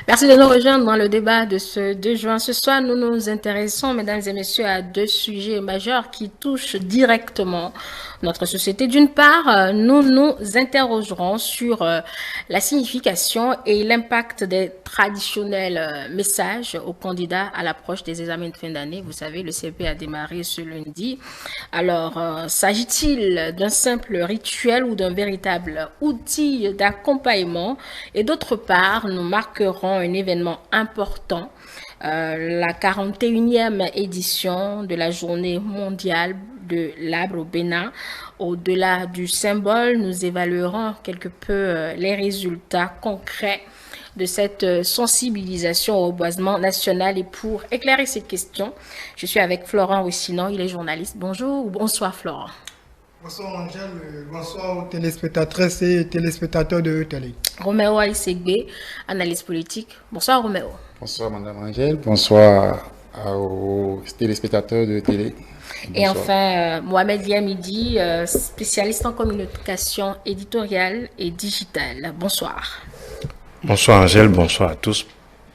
Merci de nous rejoindre dans le débat de ce 2 juin. Ce soir, nous nous intéressons, mesdames et messieurs, à deux sujets majeurs qui touchent directement notre société. D'une part, nous nous interrogerons sur la signification et l'impact des traditionnels messages aux candidats à l'approche des examens de fin d'année. Vous savez, le CP a démarré ce lundi. Alors, s'agit-il d'un simple rituel ou d'un véritable outil d'accompagnement? Et d'autre part, nous marquerons un événement important, la 41e édition de la Journée mondiale de l'arbre au Bénin. Au-delà du symbole, nous évaluerons quelque peu les résultats concrets de cette sensibilisation au boisement national. Et pour éclairer cette question, je suis avec Florent Wissinon, il est journaliste. Bonjour ou bonsoir Florent. Bonsoir Angèle, bonsoir aux téléspectatrices et téléspectateurs de Télé. Roméo Aïsegbe, analyste politique. Bonsoir Roméo. Bonsoir Madame Angèle, bonsoir aux téléspectateurs de Télé. Bonsoir. Et enfin, Mohamed Yamidi, spécialiste en communication éditoriale et digitale. Bonsoir. Bonsoir Angèle, bonsoir à tous,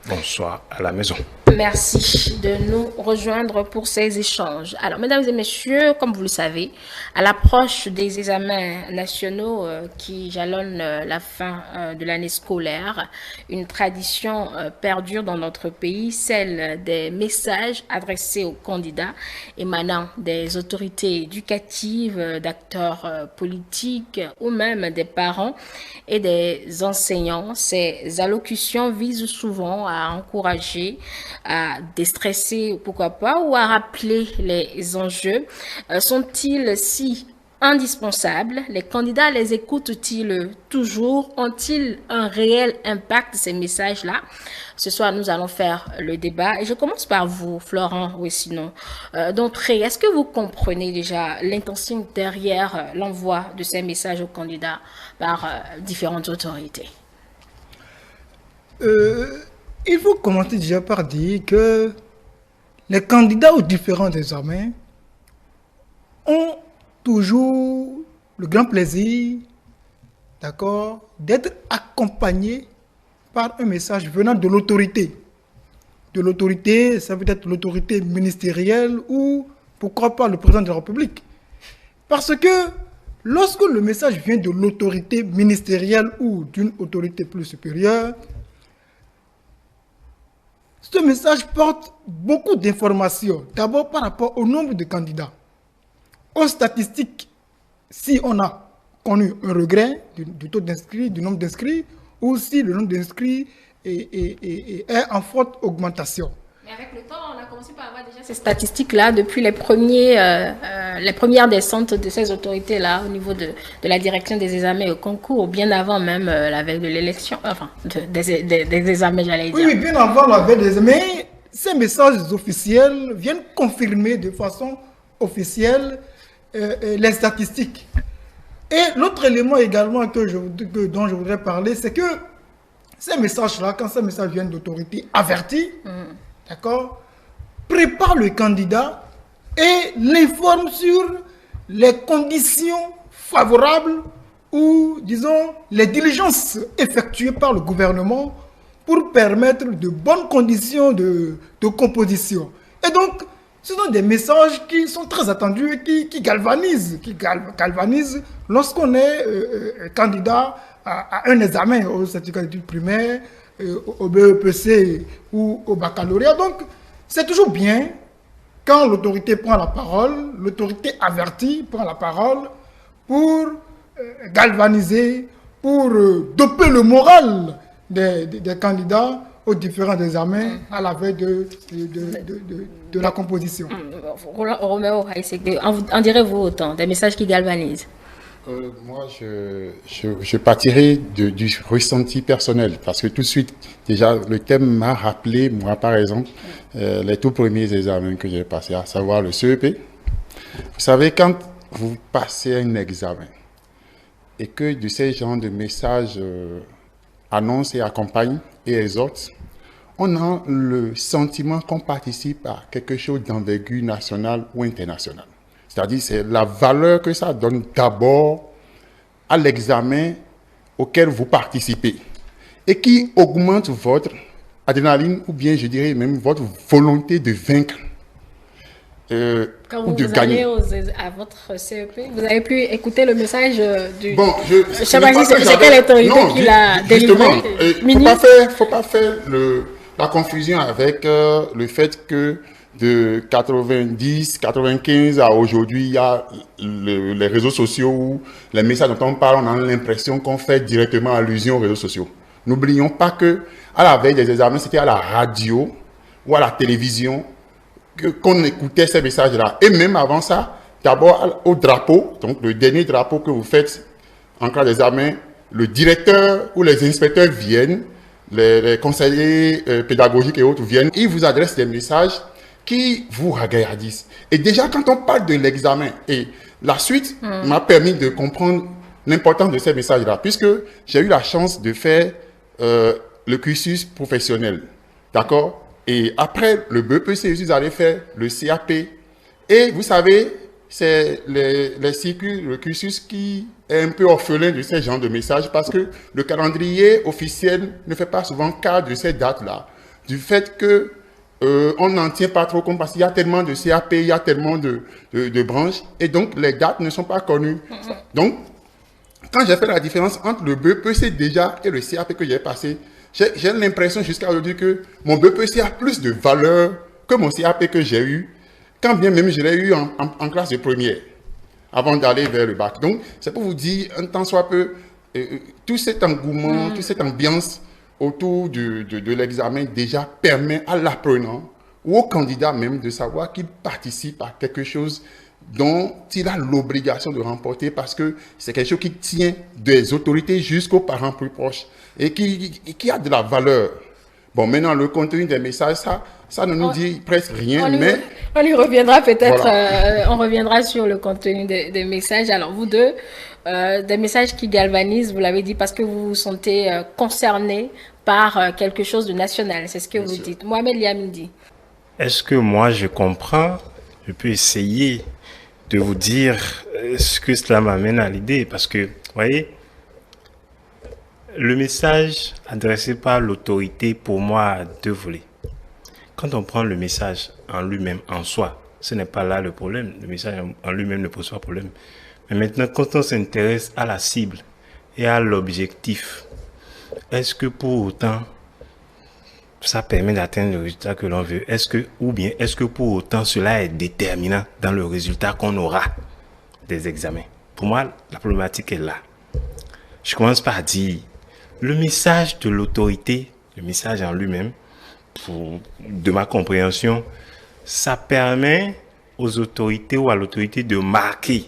bonsoir à la maison. Merci de nous rejoindre pour ces échanges. Alors, mesdames et messieurs, comme vous le savez, à l'approche des examens nationaux qui jalonnent la fin de l'année scolaire, une tradition perdure dans notre pays, celle des messages adressés aux candidats émanant des autorités éducatives, d'acteurs politiques ou même des parents et des enseignants. Ces allocutions visent souvent à encourager, à déstresser, pourquoi pas, ou à rappeler les enjeux. Sont-ils si indispensables? Les candidats les écoutent-ils toujours? Ont-ils un réel impact, ces messages-là? Ce soir, nous allons faire le débat. Et je commence par vous, Florent Wissinon. D'entrée, est-ce que vous comprenez déjà l'intention derrière l'envoi de ces messages aux candidats par différentes autorités? Il faut commencer déjà par dire que les candidats aux différents examens ont toujours le grand plaisir, d'accord, d'être accompagnés par un message venant de l'autorité. De l'autorité, ça veut être l'autorité ministérielle ou, pourquoi pas, le président de la République. Parce que lorsque le message vient de l'autorité ministérielle ou d'une autorité plus supérieure, ce message porte beaucoup d'informations. D'abord par rapport au nombre de candidats, aux statistiques, si on a connu un regret du taux d'inscrits, du nombre d'inscrits, ou si le nombre d'inscrits est en forte augmentation. Mais avec le temps, on a commencé par avoir déjà ces statistiques-là depuis les premières descentes de ces autorités-là au niveau de la direction des examens et au concours, bien avant même la veille de l'élection, enfin, des examens, j'allais dire. Oui, bien avant la veille des examens, mais ces messages officiels viennent confirmer de façon officielle les statistiques. Et l'autre élément également dont je voudrais parler, c'est que ces messages-là, quand ces messages viennent d'autorités averties, d'accord, prépare le candidat et l'informe sur les conditions favorables ou, disons, les diligences effectuées par le gouvernement pour permettre de bonnes conditions de composition. Et donc, ce sont des messages qui sont très attendus et qui galvanisent lorsqu'on est candidat à un examen au certificat d'études primaires, au BEPC ou au baccalauréat. Donc, c'est toujours bien quand l'autorité prend la parole, l'autorité avertie prend la parole pour galvaniser, pour doper le moral des candidats aux différents examens à la veille de la composition. Roméo, en direz-vous autant, des messages qui galvanisent? Moi, je partirai du ressenti personnel parce que tout de suite, déjà, le thème m'a rappelé, moi par exemple, les tout premiers examens que j'ai passés, à savoir le CEP. Vous savez, quand vous passez un examen et que de ces genres de messages annoncent et accompagnent et exhortent, on a le sentiment qu'on participe à quelque chose d'envergure nationale ou internationale. C'est-à-dire, c'est la valeur que ça donne d'abord à l'examen auquel vous participez et qui augmente votre adrénaline ou bien, je dirais même votre volonté de vaincre Quand ou de vous gagner. allez à votre CEP, vous avez pu écouter le message du... Bon, Je sais pas si c'est quelle autorité qui l'a délivré. Faut pas faire la confusion avec le fait que de 90, 95 à aujourd'hui, il y a les réseaux sociaux où les messages dont on parle, on a l'impression qu'on fait directement allusion aux réseaux sociaux. N'oublions pas que à la veille des examens, c'était à la radio ou à la télévision qu'on écoutait ces messages-là. Et même avant ça, d'abord au drapeau, donc le dernier drapeau que vous faites en cas d'examen, le directeur ou les inspecteurs viennent, les conseillers pédagogiques et autres viennent, ils vous adressent des messages qui vous regardissent. Et déjà, quand on parle de l'examen, et la suite m'a permis de comprendre l'importance de ces messages-là, puisque j'ai eu la chance de faire le cursus professionnel. D'accord? Et après le BEPC, je suis allé faire le CAP. Et vous savez, c'est les circuits, le cursus qui est un peu orphelin de ces genres de messages parce que le calendrier officiel ne fait pas souvent cas de ces dates-là. Du fait que on n'en tient pas trop compte parce qu'il y a tellement de CAP, il y a tellement de branches et donc les dates ne sont pas connues. Donc, quand j'ai fait la différence entre le BEPC déjà et le CAP que j'ai passé, j'ai l'impression jusqu'à aujourd'hui que mon BEPC a plus de valeur que mon CAP que j'ai eu, quand bien même je l'ai eu en classe de première, avant d'aller vers le bac. Donc, c'est pour vous dire, un temps soit peu, tout cet engouement, toute cette ambiance autour de l'examen déjà permet à l'apprenant ou au candidat même de savoir qu'il participe à quelque chose dont il a l'obligation de remporter parce que c'est quelque chose qui tient des autorités jusqu'aux parents plus proches et qui a de la valeur. Bon, maintenant, le contenu des messages, ça ne nous dit presque rien, mais... On y reviendra peut-être, Voilà. on reviendra sur le contenu des messages. Alors, vous deux, des messages qui galvanisent, vous l'avez dit, parce que vous vous sentez concernés par quelque chose de national. C'est ce que vous dites. Mohamed Liamidi. Est-ce que moi je comprends? Je peux essayer de vous dire ce que cela m'amène à l'idée. Parce que, vous voyez, le message adressé par l'autorité, pour moi, a deux volets. Quand on prend le message en lui-même, en soi, ce n'est pas là le problème. Le message en lui-même ne pose pas problème. Mais maintenant, quand on s'intéresse à la cible et à l'objectif, est-ce que pour autant, ça permet d'atteindre le résultat que l'on veut? Ou bien est-ce que pour autant, cela est déterminant dans le résultat qu'on aura des examens? Pour moi, la problématique est là. Je commence par dire, le message de l'autorité, le message en lui-même, de ma compréhension, ça permet aux autorités ou à l'autorité de marquer.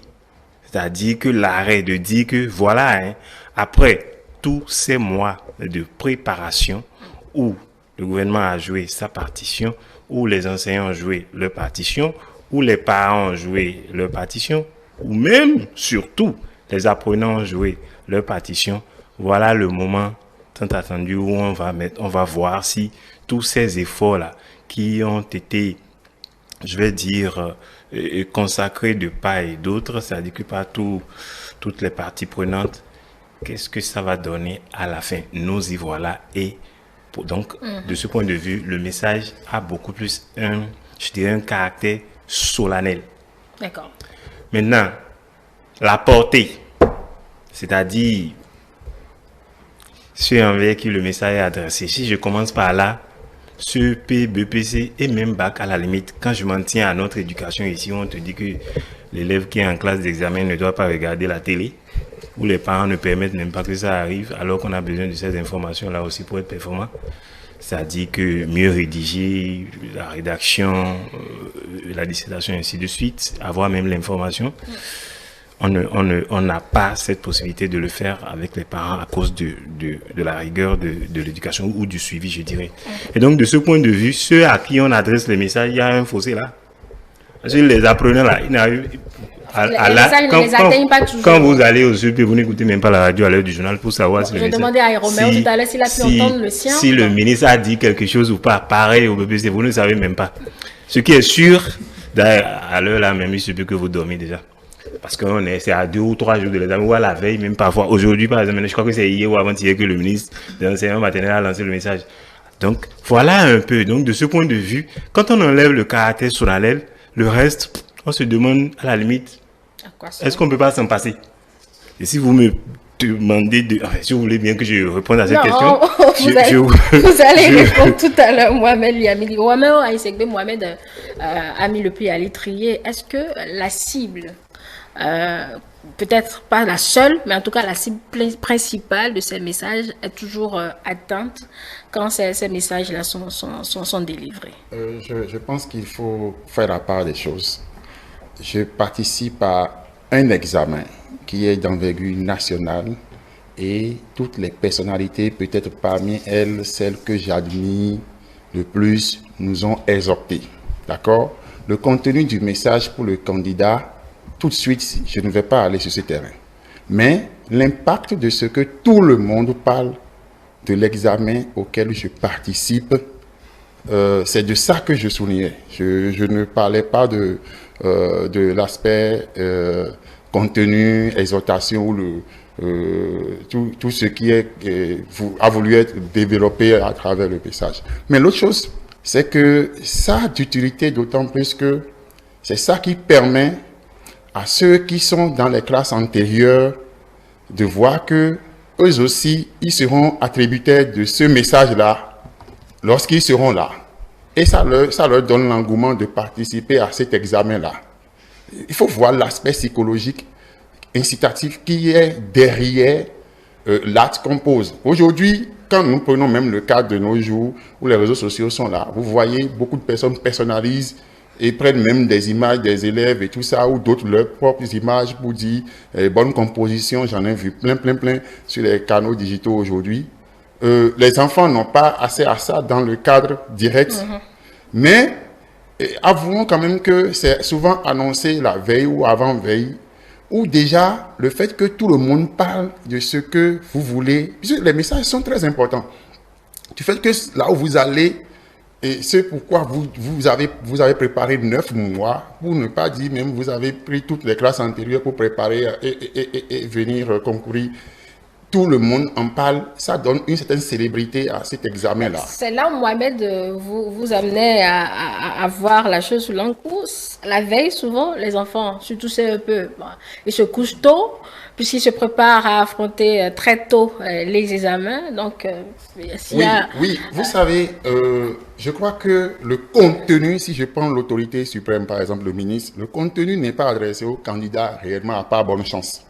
C'est-à-dire que l'arrêt, de dire que voilà, après tous ces mois de préparation où le gouvernement a joué sa partition, où les enseignants ont joué leur partition, où les parents ont joué leur partition, ou même, surtout, les apprenants ont joué leur partition, voilà le moment tant attendu où on va voir si tous ces efforts-là qui ont été, je vais dire, consacrés de part et d'autre, c'est-à-dire que par toutes les parties prenantes, qu'est-ce que ça va donner à la fin? Nous y voilà. Et donc, de ce point de vue, le message a beaucoup plus un caractère solennel. D'accord. Maintenant, la portée, c'est-à-dire ceux envers qui le message est adressé. Si je commence par là, CEP, BEPC et même bac à la limite, quand je m'en tiens à notre éducation ici, on te dit que l'élève qui est en classe d'examen ne doit pas regarder la télé, où les parents ne permettent même pas que ça arrive, alors qu'on a besoin de ces informations-là aussi pour être performant. C'est-à-dire que mieux rédiger, la rédaction, la dissertation, ainsi de suite, avoir même l'information. On n'a pas cette possibilité de le faire avec les parents à cause de la rigueur de l'éducation ou du suivi, je dirais. Et donc, de ce point de vue, ceux à qui on adresse les messages, il y a un fossé là. Parce que les apprenants là, ils n'arrivent quand vous allez au CEP, vous n'écoutez même pas la radio à l'heure du journal pour savoir si le ministre... Je demandais à Roméo tout à l'heure s'il a pu entendre le sien. Si le ministre a dit quelque chose ou pas, pareil au BPC, vous ne savez même pas. Ce qui est sûr, à l'heure là même, il se peut que vous dormez déjà. Parce que c'est à 2 ou 3 jours de l'examen, ou à la veille, même parfois. Aujourd'hui, par exemple, je crois que c'est hier ou avant-hier que le ministre de l'enseignement maternel a lancé le message. Donc, voilà un peu. Donc, de ce point de vue, quand on enlève le caractère solennel, le reste, on se demande à la limite, est-ce qu'on ne peut pas s'en passer? Et si vous me demandez si vous voulez bien que je réponde à cette question, vous allez répondre tout à l'heure. Mohamed lui a mis, Mohamed a mis le pied à l'étrier. Est-ce que la cible, peut-être pas la seule, mais en tout cas la cible principale de ces messages est toujours atteinte quand ces messages-là sont délivrés? Je pense qu'il faut faire la part des choses. Je participe à un examen qui est d'envergure nationale et toutes les personnalités, peut-être parmi elles, celles que j'admire le plus, nous ont exhortés. D'accord? Le contenu du message pour le candidat, tout de suite, je ne vais pas aller sur ce terrain. Mais l'impact de ce que tout le monde parle de l'examen auquel je participe, c'est de ça que je soulignais. Je ne parlais pas de l'aspect contenu, exhortation, tout ce qui a voulu être développé à travers le message. Mais l'autre chose, c'est que ça a d'utilité d'autant plus que c'est ça qui permet à ceux qui sont dans les classes antérieures de voir que eux aussi, ils seront attributaires de ce message-là lorsqu'ils seront là. Et ça leur donne l'engouement de participer à cet examen-là. Il faut voir l'aspect psychologique incitatif qui est derrière l'acte qu'on pose. Aujourd'hui, quand nous prenons même le cas de nos jours où les réseaux sociaux sont là, vous voyez, beaucoup de personnes personnalisent et prennent même des images des élèves et tout ça, ou d'autres leurs propres images pour dire bonne composition. J'en ai vu plein sur les canaux digitaux aujourd'hui. Les enfants n'ont pas accès à ça dans le cadre direct, mais avouons quand même que c'est souvent annoncé la veille ou avant-veille, ou déjà le fait que tout le monde parle de ce que vous voulez. Les messages sont très importants. Du fait que là où vous allez, et c'est pourquoi vous avez préparé 9 mois, pour ne pas dire même vous avez pris toutes les classes antérieures pour préparer et venir concourir. Tout le monde en parle, ça donne une certaine célébrité à cet examen-là. C'est là où Mohamed vous amenait à voir la chose sous l'angle. La veille, souvent, les enfants, surtout CE2, ils se couchent tôt, puisqu'ils se préparent à affronter très tôt les examens. Donc, oui, vous savez, je crois que le contenu, si je prends l'autorité suprême, par exemple le ministre, le contenu n'est pas adressé aux candidats réellement, à part bonne chance,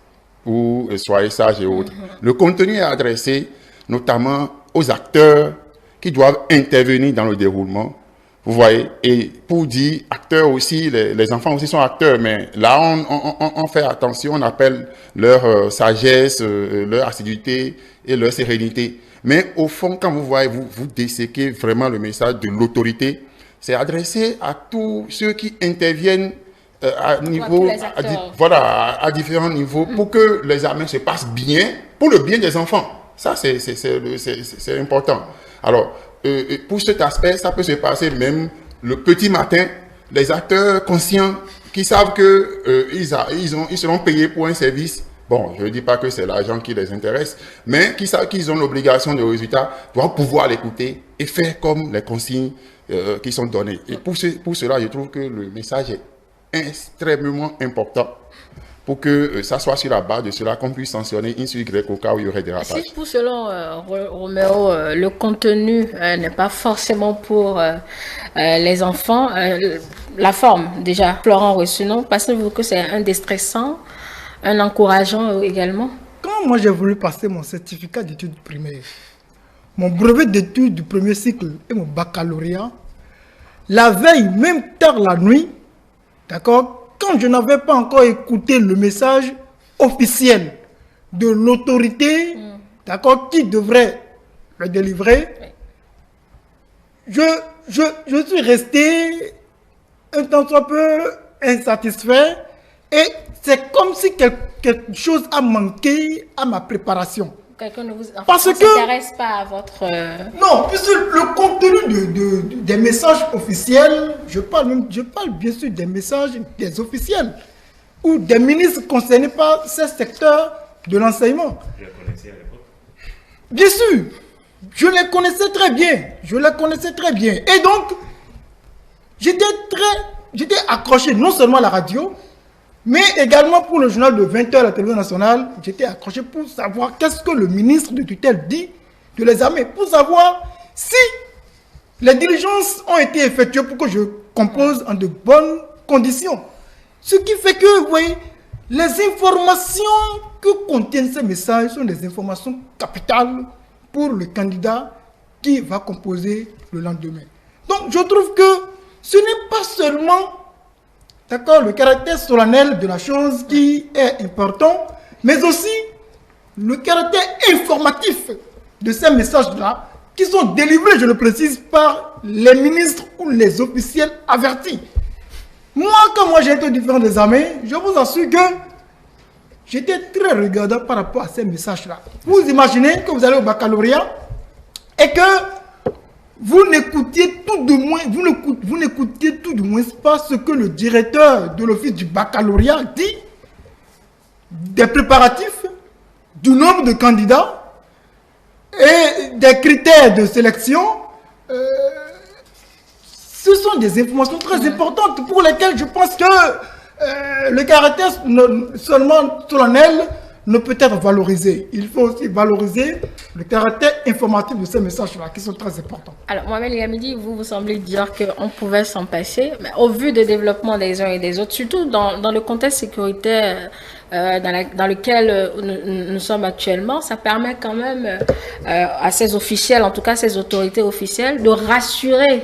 ou soyez sages et autres. Le contenu est adressé notamment aux acteurs qui doivent intervenir dans le déroulement. Vous voyez, et pour dire acteurs aussi, les enfants aussi sont acteurs, mais là on fait attention, on appelle leur sagesse, leur assiduité et leur sérénité. Mais au fond, quand vous voyez, vous disséquez vraiment le message de l'autorité, c'est adressé à tous ceux qui interviennent à différents niveaux pour que l'examen se passe bien, pour le bien des enfants. Ça, c'est important. Alors, pour cet aspect, ça peut se passer même le petit matin. Les acteurs conscients qui savent que ils seront payés pour un service. Bon, je ne dis pas que c'est l'argent qui les intéresse, mais qui savent qu'ils ont l'obligation de résultat, doivent pouvoir l'écouter et faire comme les consignes qui sont données. Et pour cela, je trouve que le message est extrêmement important pour que ça soit sur la base de cela qu'on puisse sanctionner X, Y au cas où il y aurait des rapages. Si pour selon Roméo, le contenu n'est pas forcément pour les enfants, la forme déjà, Florent Rossinon, pensez-vous que c'est un déstressant, un encourageant également? Quand moi j'ai voulu passer mon certificat d'études primaires, mon brevet d'études du premier cycle et mon baccalauréat, la veille, même tard la nuit, d'accord, quand je n'avais pas encore écouté le message officiel de l'autorité, d'accord, qui devrait le délivrer, je suis resté un tant soit peu insatisfait et c'est comme si quelque chose a manqué à ma préparation. Quelqu'un ne s'intéresse pas à votre... Non, puisque le contenu des messages officiels, je parle bien sûr des messages des officiels ou des ministres concernés par ce secteur de l'enseignement. Je la connaissais à l'époque. Bien sûr. je les connaissais très bien. Je les connaissais très bien. Et donc, j'étais accroché non seulement à la radio, mais également pour le journal de 20h à la télévision nationale. J'étais accroché pour savoir qu'est-ce que le ministre de tutelle dit de l'examen, pour savoir si les diligences ont été effectuées pour que je compose en de bonnes conditions. Ce qui fait que, vous voyez, les informations que contiennent ces messages sont des informations capitales pour le candidat qui va composer le lendemain. Donc, je trouve que ce n'est pas seulement, d'accord, le caractère solennel de la chose qui est important, mais aussi le caractère informatif de ces messages-là qui sont délivrés, je le précise, par les ministres ou les officiels avertis. Moi, quand j'ai été aux différents examens, je vous assure que j'étais très regardant par rapport à ces messages-là. Vous imaginez que vous allez au baccalauréat et que vous n'écoutiez tout du moins pas ce que le directeur de l'office du baccalauréat dit des préparatifs, du nombre de candidats et des critères de sélection. Ce sont des informations très importantes pour lesquelles je pense que le caractère seulement solennel ne peut être valorisé. Il faut aussi valoriser le caractère informatif de ces messages-là qui sont très importants. Alors, Mohamed Yamidi, vous semblez dire qu'on pouvait s'en passer, mais au vu des développements des uns et des autres, surtout dans le contexte sécuritaire dans lequel nous sommes actuellement, ça permet quand même à ces officiels, en tout cas ces autorités officielles, de rassurer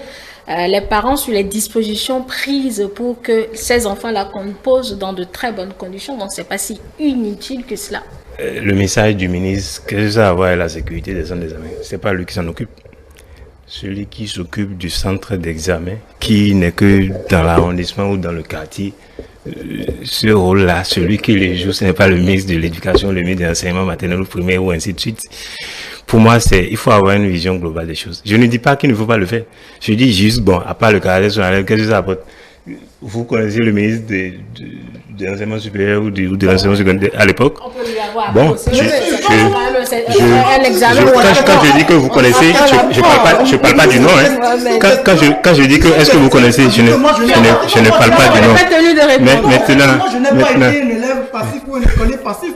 les parents sur les dispositions prises pour que ces enfants-là composent dans de très bonnes conditions. Donc, c'est pas si inutile que cela. Le message du ministre, que ça a à voir avec la sécurité des centres d'examen, c'est pas lui qui s'en occupe. Celui qui s'occupe du centre d'examen, qui n'est que dans l'arrondissement ou dans le quartier, ce rôle-là, celui qui le joue, ce n'est pas le ministre de l'Éducation, le ministre de l'enseignement maternel ou primaire ou ainsi de suite. Pour moi, il faut avoir une vision globale des choses. Je ne dis pas qu'il ne faut pas le faire. Je dis juste, bon, à part le caractère solennel, qu'est-ce que ça apporte? Vous connaissez le ministre de l'enseignement supérieur ou de l'enseignement secondaire à l'époque? On peut lui avoir bon, quand je dis que vous connaissez, je parle pas du nom. Hein. Quand je dis que est-ce que vous connaissez, je ne parle pas du nom. Mais maintenant, moi, je n'ai pas été un élève passif ou un écolier passif.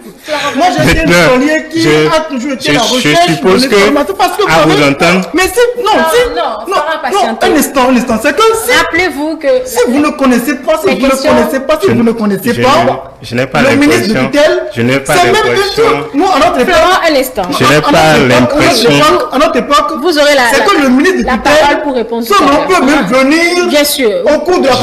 Moi, j'ai été un écolier qui a toujours été la recherche. Je suppose que, à vous entendre. Mais si, non, un instant, c'est que si. Rappelez-vous que. Si vous ne connaissez pas, si vous ne connaissez pas, je n'ai pas le ministre de tutelle, je n'ai pas c'est même l'impression. Nous, à notre époque, un instant. Je n'ai pas l'impression. À notre époque, vous aurez c'est que le ministre de la parole pour tutelle, répondre. on peut même venir. Bien sûr. Au cours de la Je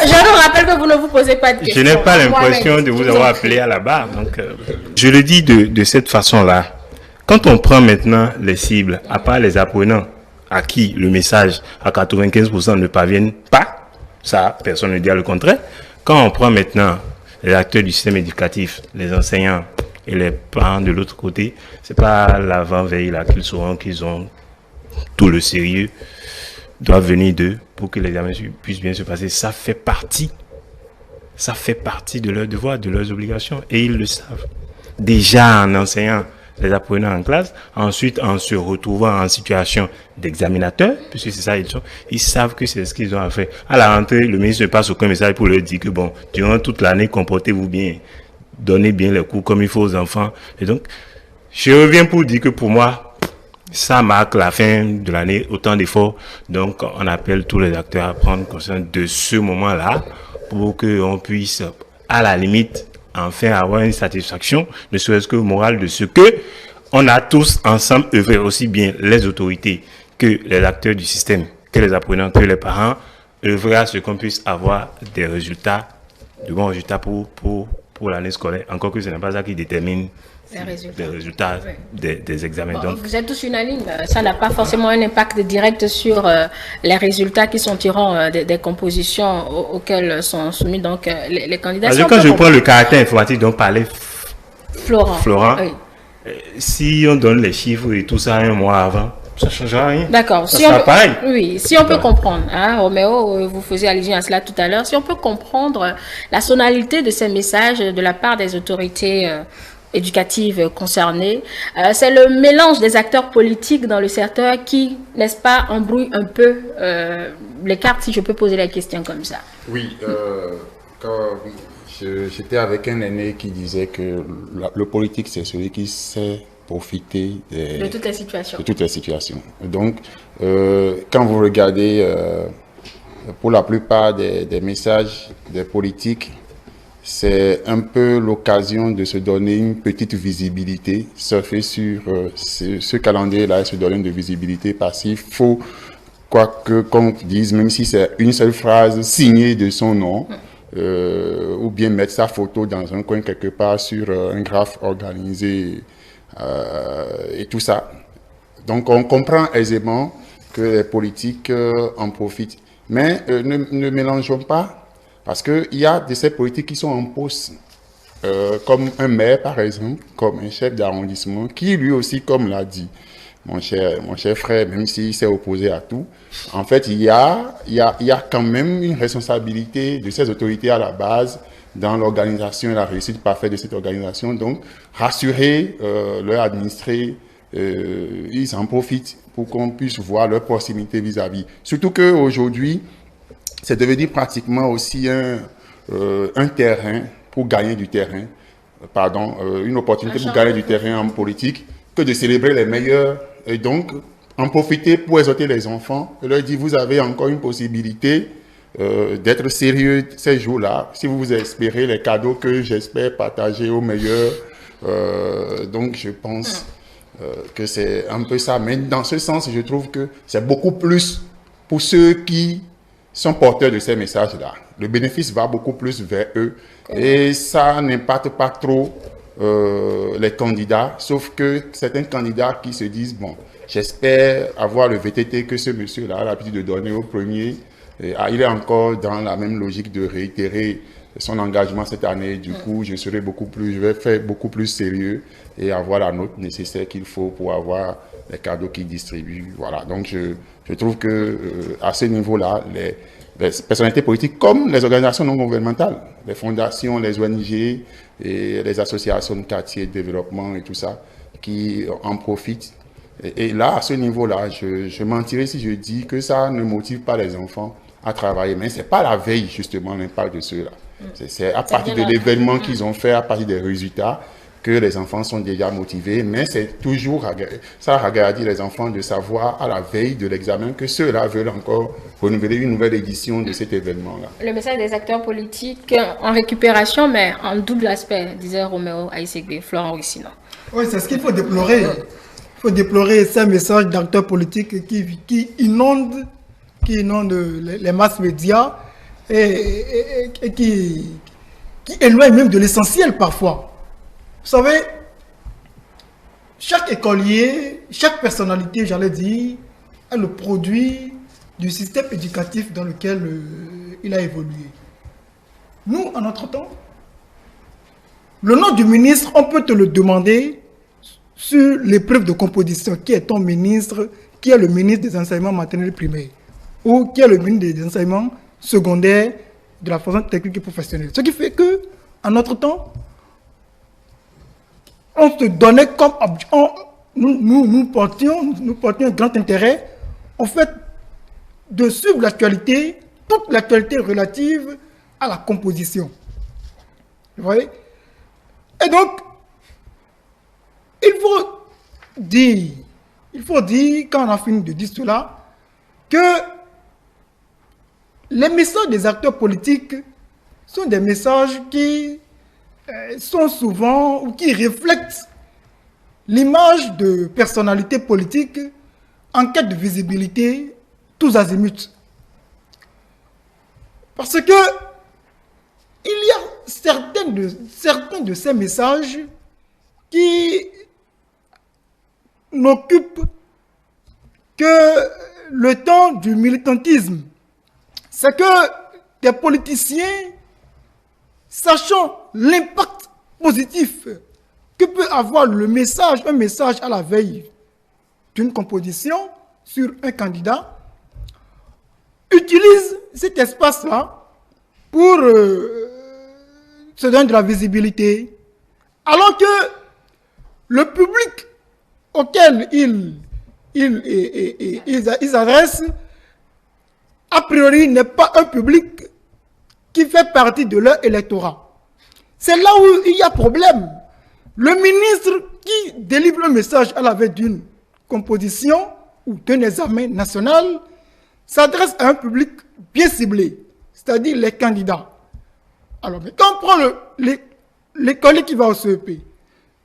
vous rappelle que vous ne vous posez pas de questions. Je n'ai pas l'impression de vous avoir appelé à la barre. Donc, je le dis de cette façon-là. Quand on prend maintenant les cibles, à part les apprenants, à qui le message à 95% ne parviennent pas, ça, personne ne dit le contraire. Quand on prend maintenant les acteurs du système éducatif, les enseignants et les parents de l'autre côté, c'est pas l'avant-veille là qu'ils sauront qu'ils ont tout le sérieux, doit venir d'eux pour que l'examen puisse bien se passer. Ça fait partie de leurs devoirs, de leurs obligations, et ils le savent. Déjà en enseignant les apprenants en classe, ensuite en se retrouvant en situation d'examinateur, puisque c'est ça ils savent que c'est ce qu'ils ont à faire. À la rentrée, le ministre ne passe aucun message pour leur dire que bon, durant toute l'année, comportez-vous bien, donnez bien les cours comme il faut aux enfants. Et donc, je reviens pour dire que pour moi, ça marque la fin de l'année, autant d'efforts. Donc, on appelle tous les acteurs à prendre conscience de ce moment-là pour qu'on puisse, à la limite, enfin avoir une satisfaction, ne serait-ce que morale, de ce que on a tous ensemble œuvré, aussi bien les autorités que les acteurs du système, que les apprenants, que les parents, œuvrer à ce qu'on puisse avoir des résultats, de bons résultats pour l'année scolaire. Encore que ce n'est pas ça qui détermine les résultats des examens. Bon, Donc, vous êtes tous unanimes, ça n'a pas forcément un impact direct sur les résultats qui sont tirants des compositions auxquelles sont soumis donc les candidats. Parce que quand je prends le caractère informatique dont parlait Florent, oui. Si on donne les chiffres et tout ça un mois avant, ça ne changera rien. D'accord. Ça sera pareil. Oui, si on peut comprendre, hein, Roméo, vous faisiez allusion à cela tout à l'heure, si on peut comprendre la sonalité de ces messages de la part des autorités éducatives concernées. C'est le mélange des acteurs politiques dans le secteur qui, n'est-ce pas, embrouille un peu les cartes, si je peux poser la question comme ça. Oui, quand j'étais avec un aîné qui disait que le politique, c'est celui qui sait profiter De toutes les situations. de toutes les situations. Donc, quand vous regardez, pour la plupart des messages des politiques, c'est un peu l'occasion de se donner une petite visibilité, surfer sur ce calendrier-là et se donner de visibilité parce qu'il faut, quoi que qu'on dise, même si c'est une seule phrase signée de son nom, ou bien mettre sa photo dans un coin quelque part sur un graphe organisé et tout ça. Donc on comprend aisément que les politiques en profitent. Mais ne mélangeons pas, parce qu'il y a de ces politiques qui sont en poste, comme un maire par exemple, comme un chef d'arrondissement, qui lui aussi, comme l'a dit mon cher frère, même s'il s'est opposé à tout, en fait il y a quand même une responsabilité de ces autorités à la base dans l'organisation et la réussite parfaite de cette organisation. Donc rassurer leurs administrés, ils en profitent pour qu'on puisse voir leur proximité vis-à-vis. Surtout qu'aujourd'hui, c'est devenu pratiquement aussi un terrain pour gagner du terrain, une opportunité pour gagner du terrain en politique, que de célébrer les meilleurs et donc en profiter pour exhorter les enfants et leur dire vous avez encore une possibilité d'être sérieux ces jours-là, si vous espérez les cadeaux que j'espère partager aux meilleurs. Donc je pense que c'est un peu ça. Mais dans ce sens, je trouve que c'est beaucoup plus pour ceux qui sont porteurs de ces messages-là. Le bénéfice va beaucoup plus vers eux et ça n'impacte pas trop les candidats, sauf que certains candidats qui se disent, bon, j'espère avoir le VTT que ce monsieur-là a l'habitude de donner au premier. Il est encore dans la même logique de réitérer son engagement cette année. Du coup, je vais faire beaucoup plus sérieux et avoir la note nécessaire qu'il faut pour avoir les cadeaux qu'il distribue. Voilà. Donc, je trouve que à ce niveau-là, les personnalités politiques, comme les organisations non gouvernementales, les fondations, les ONG et les associations de quartier de développement et tout ça, qui en profitent. Et là, à ce niveau-là, je mentirais si je dis que ça ne motive pas les enfants à travailler. Mais ce n'est pas la veille, justement, l'impact de ceux-là. C'est à partir de l'événement qu'ils ont fait, à partir des résultats, que les enfants sont déjà motivés. Mais c'est toujours, ça regarde les enfants de savoir à la veille de l'examen que ceux-là veulent encore renouveler une nouvelle édition de cet événement-là. Le message des acteurs politiques en récupération, mais en double aspect, disait Roméo Aïssegbe, Florent Ruissino. Oui, c'est ce qu'il faut déplorer. Il faut déplorer ces messages d'acteurs politiques qui inondent les masses médias et qui éloignent même de l'essentiel parfois. Vous savez, chaque écolier, chaque personnalité, j'allais dire, est le produit du système éducatif dans lequel il a évolué. Nous, en notre temps, le nom du ministre, on peut te le demander sur l'épreuve de composition. Qui est ton ministre? Qui est le ministre des enseignements maternels primaires? Ou qui est le ministre des enseignements secondaires de la formation technique et professionnelle? Ce qui fait que, en notre temps, on se donnait comme nous portions un grand intérêt au fait de suivre l'actualité, toute l'actualité relative à la composition. Vous voyez? Et donc, il faut dire, quand on a fini de dire cela, que les messages des acteurs politiques sont des messages qui sont souvent, ou qui reflètent l'image de personnalités politiques en quête de visibilité tous azimuts. Parce que il y a certains de ces messages qui n'occupent que le temps du militantisme. C'est que des politiciens, sachant l'impact positif que peut avoir un message à la veille d'une composition sur un candidat, utilisent cet espace-là pour se donner de la visibilité, alors que le public auquel ils adressent, a priori, n'est pas un public qui fait partie de leur électorat. C'est là où il y a problème. Le ministre qui délivre le message à la veille d'une composition ou d'un examen national s'adresse à un public bien ciblé, c'est-à-dire les candidats. Alors, mais quand on prend l'école qui va au CEP,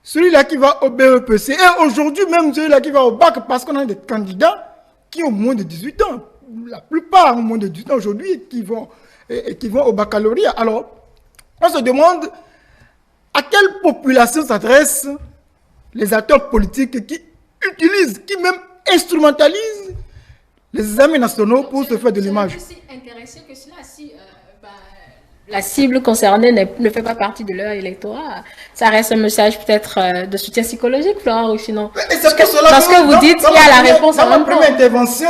celui-là qui va au BEPC, et aujourd'hui même celui-là qui va au bac, parce qu'on a des candidats qui ont moins de 18 ans. La plupart ont moins de 18 ans aujourd'hui qui vont au baccalauréat. Alors, on se demande à quelle population s'adressent les acteurs politiques qui utilisent, qui même instrumentalisent les examens nationaux pour se faire de l'image. Je suis intéressé que cela, si la cible concernée ne fait pas partie de leur électorat, ça reste un message peut-être de soutien psychologique, Flora, ou sinon. Parce que vous dites qu'il y a la réponse dans ma première intervention,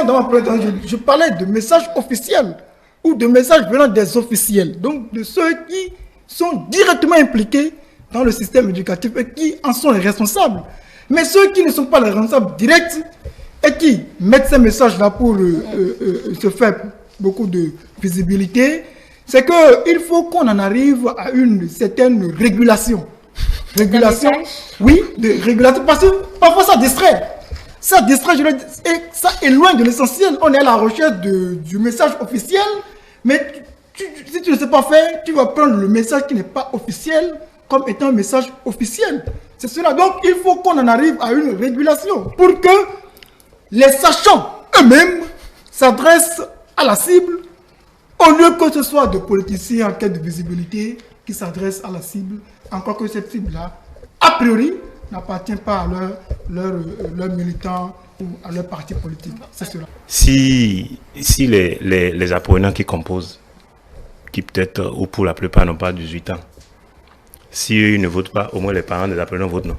je parlais de messages officiels ou de messages venant des officiels, donc de ceux qui sont directement impliqués dans le système éducatif et qui en sont les responsables. Mais ceux qui ne sont pas les responsables directs et qui mettent ces messages-là pour se faire beaucoup de visibilité, c'est qu'il faut qu'on en arrive à une certaine régulation. Régulation, oui, de régulation, parce que parfois ça distrait. Ça distrait, et ça éloigne de l'essentiel. On est à la recherche du message officiel, mais si tu ne sais pas faire, tu vas prendre le message qui n'est pas officiel comme étant un message officiel. C'est cela. Donc, il faut qu'on en arrive à une régulation pour que les sachants eux-mêmes s'adressent à la cible au lieu que ce soit de politiciens en quête de visibilité qui s'adressent à la cible, encore que cette cible-là, a priori, n'appartient pas à leurs militants ou à leur parti politique. C'est cela. Si les apprenants qui composent, qui peut-être ou pour la plupart n'ont pas 18 ans, si eux ne votent pas, au moins les parents des apprenants votent non.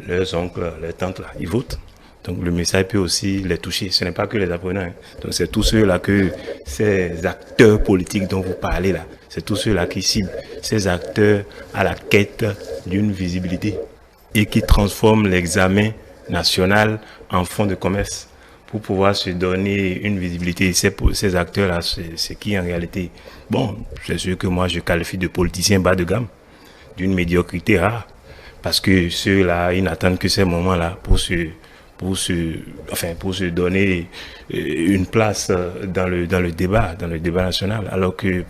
Leurs oncles, leurs tantes, là, ils votent. Donc le message peut aussi les toucher. Ce n'est pas que les apprenants. Hein. Donc c'est tous ceux-là que ces acteurs politiques dont vous parlez là, c'est tous ceux-là qui ciblent ces acteurs à la quête d'une visibilité et qui transforment l'examen national en fonds de commerce pour pouvoir se donner une visibilité. Ces acteurs-là, c'est qui en réalité, bon, c'est sûr que moi je qualifie de politiciens bas de gamme, d'une médiocrité rare, parce que ceux-là, ils n'attendent que ces moments-là pour se donner une place dans le débat national, alors que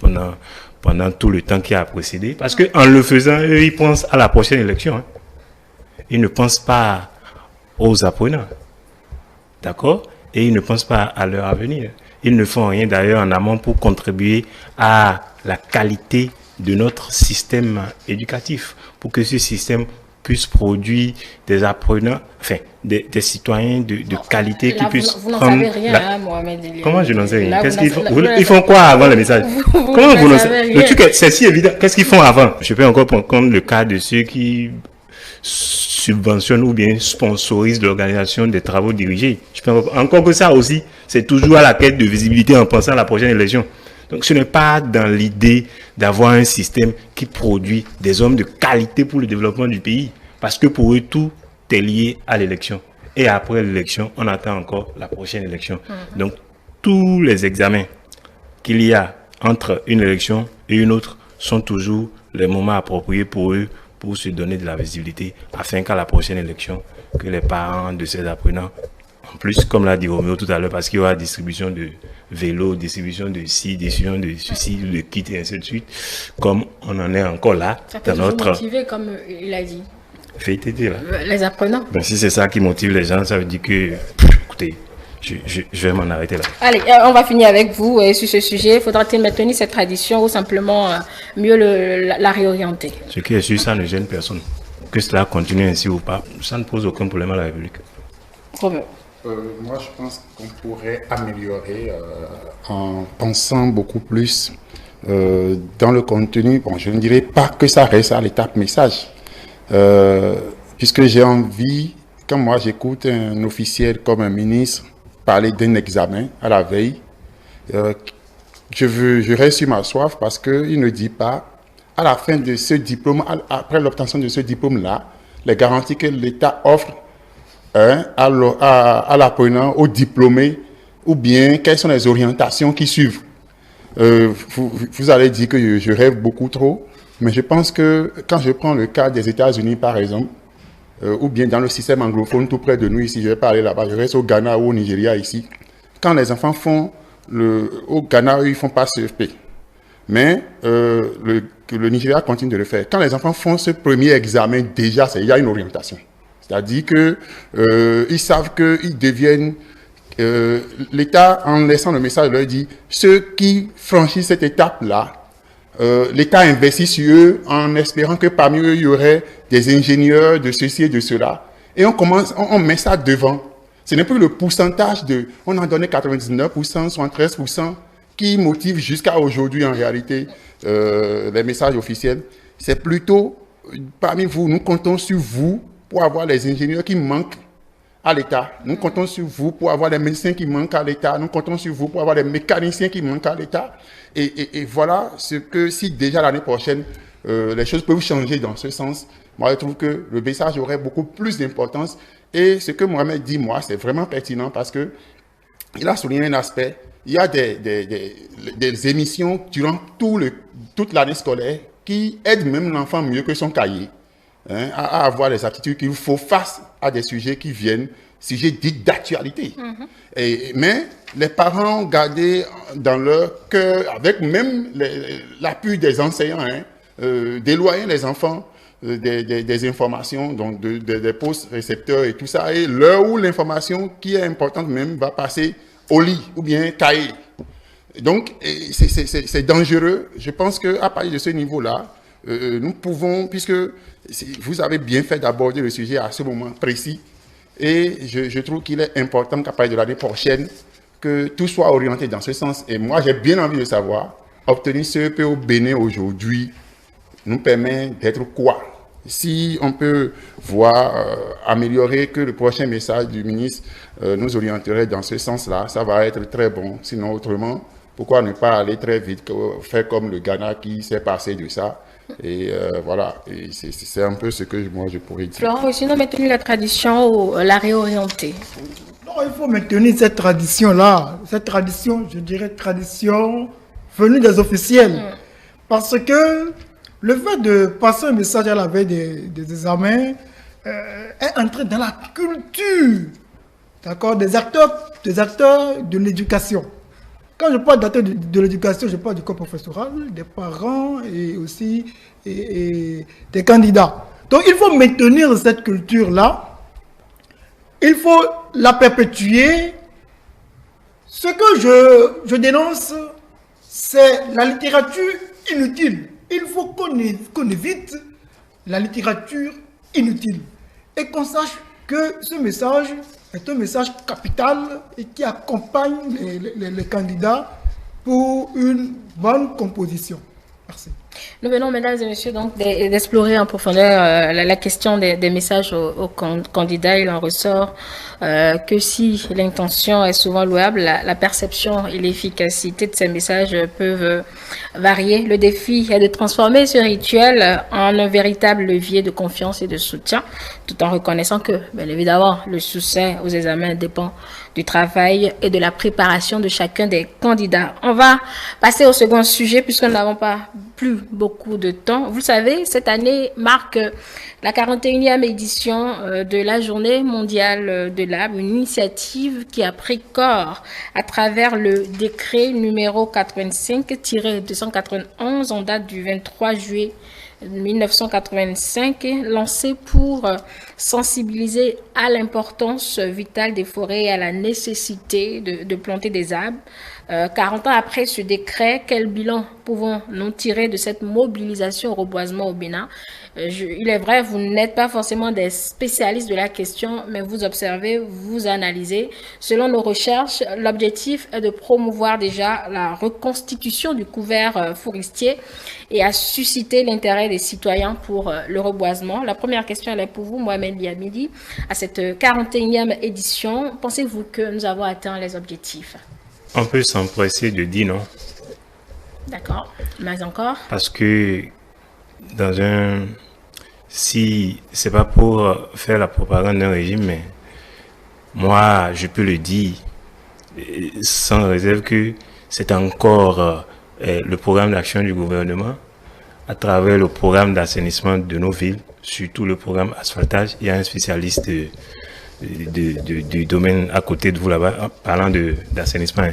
pendant tout le temps qui a précédé, parce que en le faisant, eux, ils pensent à la prochaine élection. Hein. Ils ne pensent pas aux apprenants. D'accord? Et ils ne pensent pas à leur avenir. Ils ne font rien d'ailleurs en amont pour contribuer à la qualité de notre système éducatif, pour que ce système puisse produire des apprenants, enfin, des citoyens de qualité qui puissent vous n'en savez rien, Mohamed. Comment je n'en sais rien? Qu'est-ce qu'ils font? Ils font quoi avant le message? Comment vous n'en savez rien? Le truc, c'est si évident. Qu'est-ce qu'ils font avant? Je peux encore prendre le cas de ceux qui subventionnent ou bien sponsorisent l'organisation des travaux dirigés. Je peux encore que ça aussi, c'est toujours à la quête de visibilité en pensant à la prochaine élection. Donc ce n'est pas dans l'idée d'avoir un système qui produit des hommes de qualité pour le développement du pays. Parce que pour eux, tout est lié à l'élection. Et après l'élection, on attend encore la prochaine élection. Donc tous les examens qu'il y a entre une élection et une autre sont toujours les moments appropriés pour eux pour se donner de la visibilité afin qu'à la prochaine élection, que les parents de ces apprenants, en plus, comme l'a dit Roméo tout à l'heure, parce qu'il y aura distribution de vélos, distribution de ci, distribution de ceci, de kits et ainsi de suite, comme on en est encore là, ça peut dans notre... motiver, comme il a dit. VTT, là. Les apprenants. Ben, si c'est ça qui motive les gens, ça veut dire que, écoutez, je vais m'en arrêter là. Allez, on va finir avec vous sur ce sujet. Faudra-t-il maintenir cette tradition ou simplement mieux la réorienter? Ce qui est sûr, ça ne gêne personne. Que cela continue ainsi ou pas, ça ne pose aucun problème à la République. Roméo. Moi, je pense qu'on pourrait améliorer en pensant beaucoup plus dans le contenu. Bon, je ne dirais pas que ça reste à l'étape message. Puisque j'ai envie, quand moi j'écoute un officiel comme un ministre parler d'un examen à la veille, je reste sur ma soif parce qu'il ne dit pas, à la fin de ce diplôme, après l'obtention de ce diplôme-là, les garanties que l'État offre à l'apprenant, aux diplômés, ou bien quelles sont les orientations qui suivent. Vous allez dire que je rêve beaucoup trop, mais je pense que quand je prends le cas des États-Unis, par exemple, ou bien dans le système anglophone tout près de nous ici, je ne vais pas aller là-bas, je reste au Ghana ou au Nigeria ici, quand les enfants font au Ghana, eux, ils ne font pas CFP. Mais le Nigeria continue de le faire. Quand les enfants font ce premier examen, déjà, il y a une orientation. C'est-à-dire qu'ils savent qu'ils deviennent... l'État, en laissant le message, leur dit, ceux qui franchissent cette étape-là, l'État investit sur eux en espérant que parmi eux, il y aurait des ingénieurs de ceci et de cela. Et on met ça devant. Ce n'est plus le pourcentage on en donnait 99%, 73%, qui motive jusqu'à aujourd'hui, en réalité, les messages officiels. C'est plutôt, parmi vous, nous comptons sur vous pour avoir les ingénieurs qui manquent à l'État. Nous comptons sur vous pour avoir les médecins qui manquent à l'État. Nous comptons sur vous pour avoir les mécaniciens qui manquent à l'État. Et voilà ce que, si déjà l'année prochaine, les choses peuvent changer dans ce sens, moi je trouve que le message aurait beaucoup plus d'importance. Et ce que Mohamed dit, moi, c'est vraiment pertinent parce que il a souligné un aspect. Il y a des émissions durant toute l'année scolaire qui aident même l'enfant mieux que son cahier. À avoir les aptitudes qu'il faut face à des sujets qui viennent, sujets dits d'actualité. Mais les parents ont gardé dans leur cœur, avec même l'appui des enseignants, d'éloigner les enfants des informations, donc des postes récepteurs et tout ça, et l'heure où l'information qui est importante même va passer au lit ou bien cahier. Donc, c'est dangereux. Je pense qu'à partir de ce niveau-là, nous pouvons, puisque vous avez bien fait d'aborder le sujet à ce moment précis, et je trouve qu'il est important qu'à partir de l'année prochaine, que tout soit orienté dans ce sens. Et moi, j'ai bien envie de savoir, obtenir CEP au Bénin aujourd'hui nous permet d'être quoi? Si on peut voir améliorer, que le prochain message du ministre nous orienterait dans ce sens-là, ça va être très bon. Sinon, autrement, pourquoi ne pas aller très vite, faire comme le Ghana qui s'est passé de ça? Et voilà, et c'est un peu ce que moi je pourrais dire. Florent, sinon maintenir la tradition ou la réorienter? Non, il faut maintenir cette tradition-là. Cette tradition, je dirais tradition venue des officiels. Parce que le fait de passer un message à la veille des examens est entré dans la culture, d'accord, des acteurs de l'éducation. Quand je parle d'acteurs de l'éducation, je parle du corps professoral, des parents et aussi et des candidats. Donc il faut maintenir cette culture-là, il faut la perpétuer. Ce que je dénonce, c'est la littérature inutile. Il faut qu'on évite la littérature inutile et qu'on sache que ce message est un message capital et qui accompagne les candidats pour une bonne composition. Merci. Nous venons, mesdames et messieurs, donc d'explorer en profondeur la question des messages aux candidats. Il en ressort que si l'intention est souvent louable, la perception et l'efficacité de ces messages peuvent varier. Le défi est de transformer ce rituel en un véritable levier de confiance et de soutien, tout en reconnaissant que, bien évidemment, le succès aux examens dépend du travail et de la préparation de chacun des candidats. On va passer au second sujet puisque nous n'avons pas plus beaucoup de temps. Vous le savez, cette année marque la 41e édition de la Journée mondiale de l'arbre, une initiative qui a pris corps à travers le décret numéro 85-291 en date du 23 juillet 1985, lancé pour sensibiliser à l'importance vitale des forêts et à la nécessité de planter des arbres. 40 ans après ce décret, quel bilan pouvons-nous tirer de cette mobilisation au reboisement au Bénin? Il est vrai, vous n'êtes pas forcément des spécialistes de la question, mais vous observez, vous analysez. Selon nos recherches, l'objectif est de promouvoir déjà la reconstitution du couvert forestier et à susciter l'intérêt des citoyens pour le reboisement. La première question, elle est pour vous, Mohamed Liamidi. À cette 41e édition, pensez-vous que nous avons atteint les objectifs? On peut s'empresser de dire non. D'accord, mais encore? Parce que dans un si c'est pas pour faire la propagande d'un régime, mais moi, je peux le dire sans réserve que c'est encore le programme d'action du gouvernement à travers le programme d'assainissement de nos villes, surtout le programme asphaltage. Il y a un spécialiste du domaine à côté de vous là-bas, parlant d'assainissement.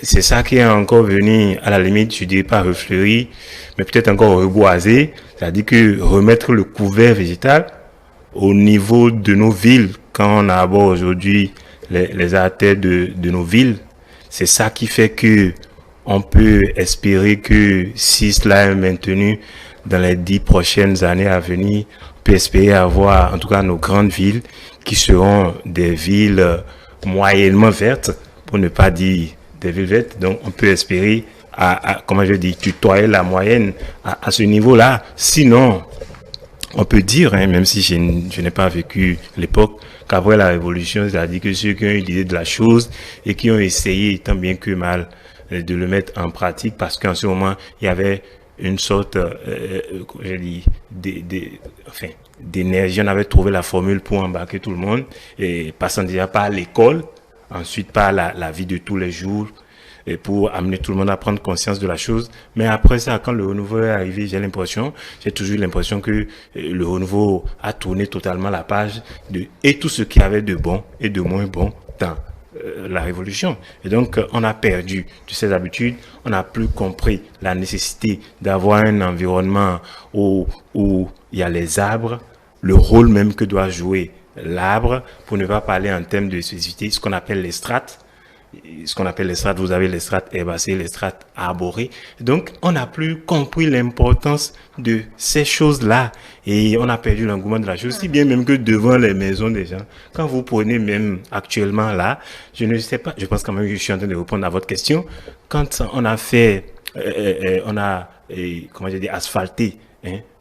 C'est ça qui est encore venu, à la limite, je dirais pas refleurir, mais peut-être encore reboiser, c'est-à-dire que remettre le couvert végétal au niveau de nos villes, quand on aborde aujourd'hui les artères de nos villes. C'est ça qui fait que on peut espérer que si cela est maintenu dans les 10 prochaines années à venir, on peut espérer avoir en tout cas nos grandes villes qui seront des villes moyennement vertes, pour ne pas dire des villes vertes. Donc on peut espérer comment je dis, tutoyer la moyenne à ce niveau-là. Sinon, on peut dire, même si je n'ai pas vécu l'époque, qu'après la Révolution, c'est-à-dire que ceux qui ont eu l'idée de la chose et qui ont essayé, tant bien que mal, de le mettre en pratique, parce qu'en ce moment, il y avait une sorte, je dis, d'énergie. On avait trouvé la formule pour embarquer tout le monde, et passant déjà par l'école, ensuite par la vie de tous les jours, et pour amener tout le monde à prendre conscience de la chose. Mais après ça, quand le renouveau est arrivé, j'ai toujours l'impression que le renouveau a tourné totalement la page et tout ce qu'il y avait de bon et de moins bon dans la révolution. Et donc, on a perdu de ces habitudes, on n'a plus compris la nécessité d'avoir un environnement où il y a les arbres, le rôle même que doit jouer l'arbre, pour ne pas parler en termes de spécificité, ce qu'on appelle les strates. Vous avez les strates herbacées, les strates arborées. Donc, on n'a plus compris l'importance de ces choses-là. Et on a perdu l'engouement de la chose, si bien même que devant les maisons des gens, quand vous prenez même actuellement là, je ne sais pas, je pense quand même que je suis en train de répondre à votre question, quand on a fait, asphalté,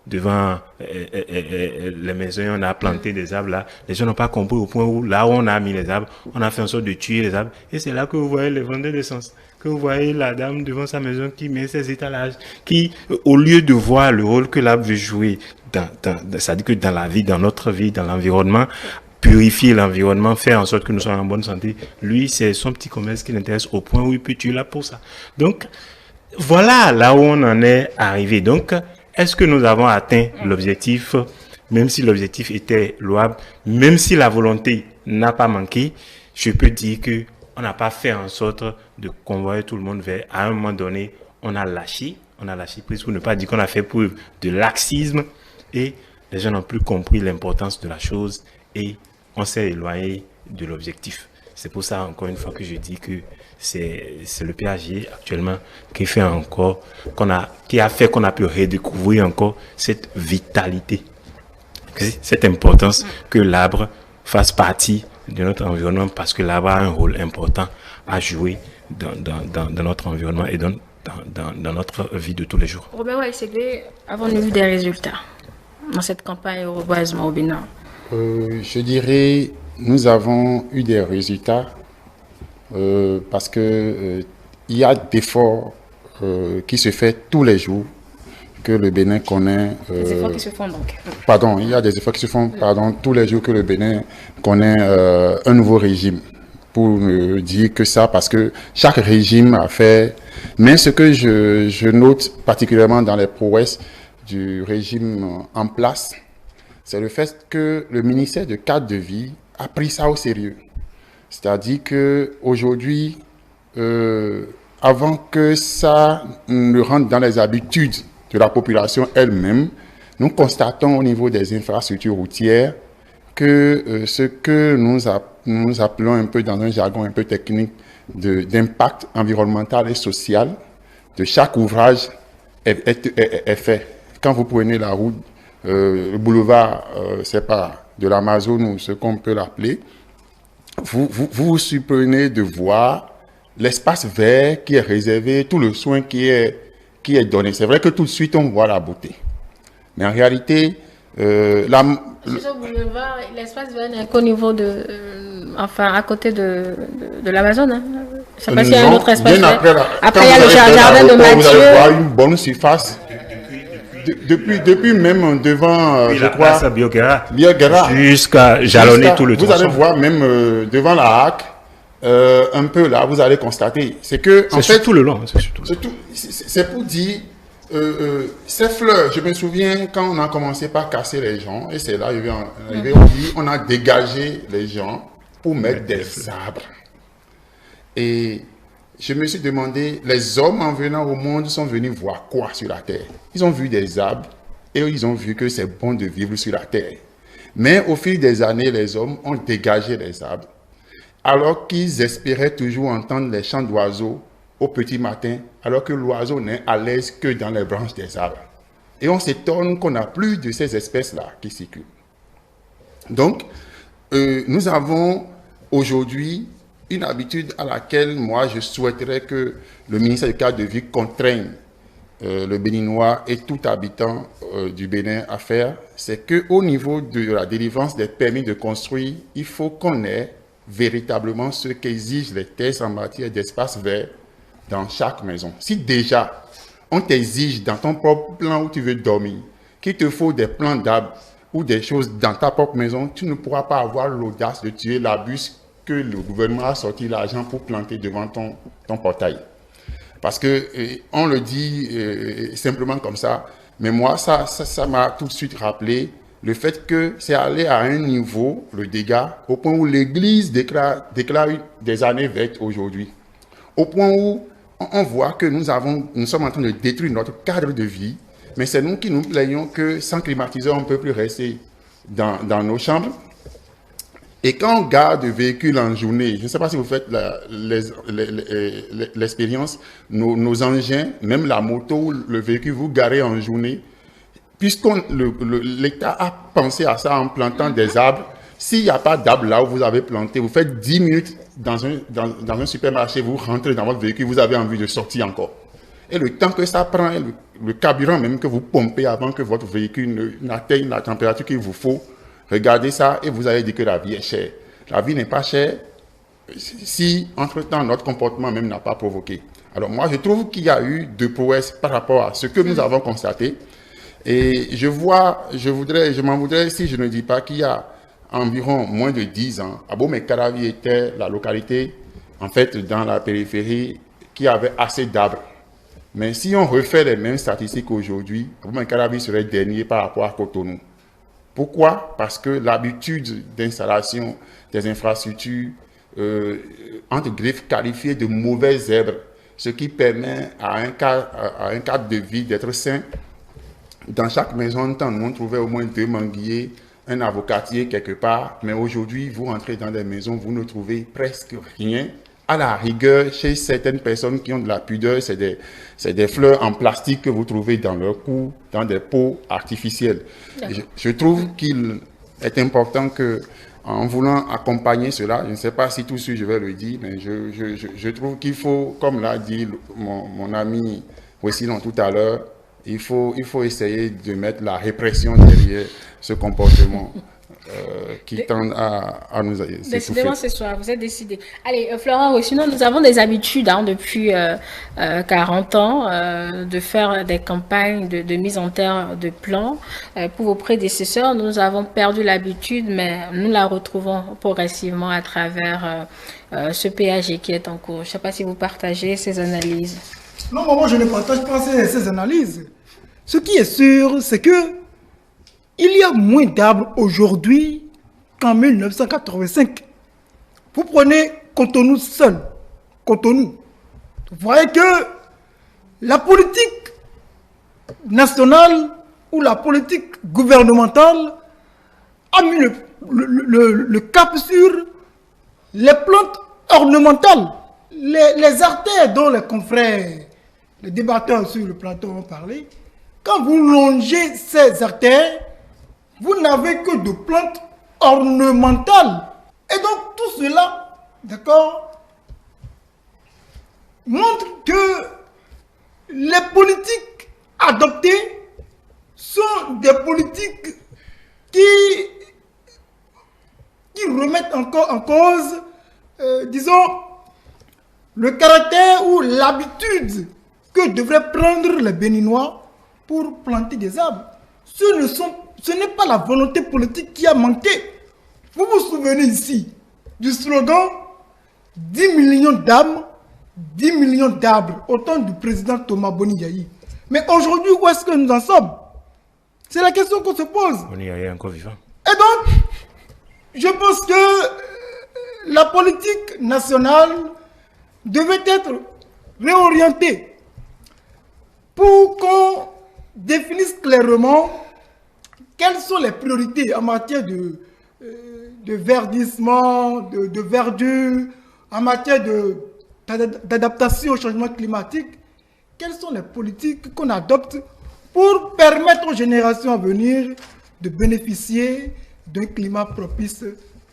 devant les maisons, on a planté des arbres là. Les gens n'ont pas compris au point où, là où on a mis les arbres, on a fait en sorte de tuer les arbres. Et c'est là que vous voyez les vendeurs d'essence, que vous voyez la dame devant sa maison qui met ses étalages, qui, au lieu de voir le rôle que l'arbre veut jouer, c'est-à-dire que dans la vie, dans notre vie, dans l'environnement, purifier l'environnement, faire en sorte que nous soyons en bonne santé, lui, c'est son petit commerce qui l'intéresse au point où il peut tuer là pour ça. Donc, voilà là où on en est arrivé. Donc, est-ce que nous avons atteint l'objectif, même si l'objectif était louable, même si la volonté n'a pas manqué, je peux dire que on n'a pas fait en sorte de convoyer tout le monde vers, à un moment donné, on a lâché prise, pour ne pas dire qu'on a fait preuve de laxisme, et les gens n'ont plus compris l'importance de la chose et on s'est éloigné de l'objectif. C'est pour ça, encore une fois, que je dis que c'est le PAG actuellement qui fait encore, qui a fait qu'on a pu redécouvrir encore cette vitalité, cette importance que l'arbre fasse partie de notre environnement, parce que l'arbre a un rôle important à jouer dans notre environnement et dans notre vie de tous les jours. Robert Waïségué, avons-nous vu des résultats dans cette campagne au reboisement au Bénin? Je dirais, nous avons eu des résultats parce que il y a d'efforts qui se font tous les jours, que le Bénin connaît. Des efforts qui se font donc. Pardon, il y a des efforts qui se font tous les jours, que le Bénin connaît un nouveau régime. Pour dire que ça, parce que chaque régime a fait. Mais ce que je note particulièrement dans les prouesses du régime en place, c'est le fait que le ministère de cadre de vie a pris ça au sérieux. C'est-à-dire qu'aujourd'hui, avant que ça ne rentre dans les habitudes de la population elle-même, nous constatons au niveau des infrastructures routières que ce que nous appelons un peu dans un jargon un peu technique d'impact environnemental et social de chaque ouvrage est fait. Quand vous prenez la route, le boulevard, c'est pas de l'Amazone ou ce qu'on peut l'appeler, vous vous surprenez de voir l'espace vert qui est réservé, tout le soin qui est donné. C'est vrai que tout de suite on voit la beauté, mais en réalité, l'espace vert n'est qu'au niveau à côté de l'Amazone. Hein. Je sais pas s'il y a un autre espace vert. Après, il y a le jardin de Mathieu. Vous allez voir une bonne surface. depuis même devant, Puis je la crois, place à Biogara. Biogara. Jusqu'à jalonner tout le Vous tronçon. allez voir même devant la HAC, un peu là, vous allez constater. C'est que, en C'est fait, sur tout le long. C'est sur tout le long. c'est pour dire, ces fleurs, je me souviens quand on a commencé par casser les gens, et c'est là, on dit, on a dégagé les gens pour mettre des arbres. Et je me suis demandé, les hommes en venant au monde sont venus voir quoi sur la terre? Ils ont vu des arbres et ils ont vu que c'est bon de vivre sur la terre. Mais au fil des années, les hommes ont dégagé les arbres, alors qu'ils espéraient toujours entendre les chants d'oiseaux au petit matin, alors que l'oiseau n'est à l'aise que dans les branches des arbres. Et on s'étonne qu'on n'a plus de ces espèces-là qui circulent. Donc, nous avons aujourd'hui une habitude à laquelle moi je souhaiterais que le ministère du cadre de vie contraigne le Béninois et tout habitant du Bénin à faire, c'est qu'au niveau de la délivrance des permis de construire, il faut qu'on ait véritablement ce qu'exigent les tests en matière d'espace vert dans chaque maison. Si déjà on t'exige dans ton propre plan où tu veux dormir qu'il te faut des plants d'arbres ou des choses dans ta propre maison, tu ne pourras pas avoir l'audace de tuer l'arbuste que le gouvernement a sorti l'argent pour planter devant ton portail. Parce que on le dit simplement comme ça, mais moi, ça m'a tout de suite rappelé le fait que c'est allé à un niveau, le dégât, au point où l'Église déclare des années vertes aujourd'hui. Au point où on voit que nous sommes en train de détruire notre cadre de vie, mais c'est nous qui nous plaignons que sans climatiseur, on ne peut plus rester dans nos chambres. Et quand on garde des véhicules en journée, je ne sais pas si vous faites l'expérience, nos engins, même la moto, le véhicule, vous garez en journée, puisque l'État a pensé à ça en plantant des arbres. S'il n'y a pas d'arbres là où vous avez planté, vous faites 10 minutes dans un supermarché, vous rentrez dans votre véhicule, vous avez envie de sortir encore. Et le temps que ça prend, le carburant même que vous pompez avant que votre véhicule n'atteigne la température qu'il vous faut, regardez ça et vous allez dire que la vie est chère. La vie n'est pas chère si, entre-temps, notre comportement même n'a pas provoqué. Alors moi, je trouve qu'il y a eu de prouesses par rapport à ce que nous avons constaté. Et je m'en voudrais si je ne dis pas qu'il y a environ moins de 10 ans, Abomey-Caravi était la localité, en fait, dans la périphérie, qui avait assez d'arbres. Mais si on refait les mêmes statistiques aujourd'hui, Abomey-Caravi serait dernier par rapport à Cotonou. Pourquoi? Parce que l'habitude d'installation des infrastructures, entre griffes, qualifiées de mauvaises herbes, ce qui permet à un cadre de vie d'être sain. Dans chaque maison, on trouvait au moins 2 manguiers, un avocatier quelque part, mais aujourd'hui, vous rentrez dans des maisons, vous ne trouvez presque rien. À la rigueur, chez certaines personnes qui ont de la pudeur, c'est des fleurs en plastique que vous trouvez dans leur cou, dans des pots artificiels. Je trouve qu'il est important que, en voulant accompagner cela, je ne sais pas si tout de suite je vais le dire, mais je trouve qu'il faut, comme l'a dit mon ami Wessilon tout à l'heure, il faut essayer de mettre la répression derrière ce comportement qui tend à nous étouffer. Décidément, ce soir, vous êtes décidé. Allez, Florent, sinon, nous avons des habitudes depuis 40 ans de faire des campagnes de mise en terre de plants. Pour vos prédécesseurs, nous avons perdu l'habitude, mais nous la retrouvons progressivement à travers ce PAG qui est en cours. Je ne sais pas si vous partagez ces analyses. Non, moi je ne partage pas ces analyses. Ce qui est sûr, c'est que il y a moins d'arbres aujourd'hui qu'en 1985. Vous prenez Cotonou seul, Cotonou. Vous voyez que la politique nationale ou la politique gouvernementale a mis le cap sur les plantes ornementales, les artères dont les confrères, les débatteurs sur le plateau ont parlé. Quand vous longez ces artères, vous n'avez que de plantes ornementales. Et donc tout cela, d'accord, montre que les politiques adoptées sont des politiques qui remettent encore en cause, disons, le caractère ou l'habitude que devraient prendre les Béninois pour planter des arbres. Ce n'est pas la volonté politique qui a manqué. Vous vous souvenez ici du slogan 10 millions d'âmes, 10 millions d'arbres, au temps du président Thomas Boni Yayi. Mais aujourd'hui, où est-ce que nous en sommes? C'est la question qu'on se pose. Boni Yayi est encore vivant. Et donc, je pense que la politique nationale devait être réorientée pour qu'on définisse clairement quelles sont les priorités en matière de verdissement, de verdure, en matière d'adaptation au changement climatique. Quelles sont les politiques qu'on adopte pour permettre aux générations à venir de bénéficier d'un climat propice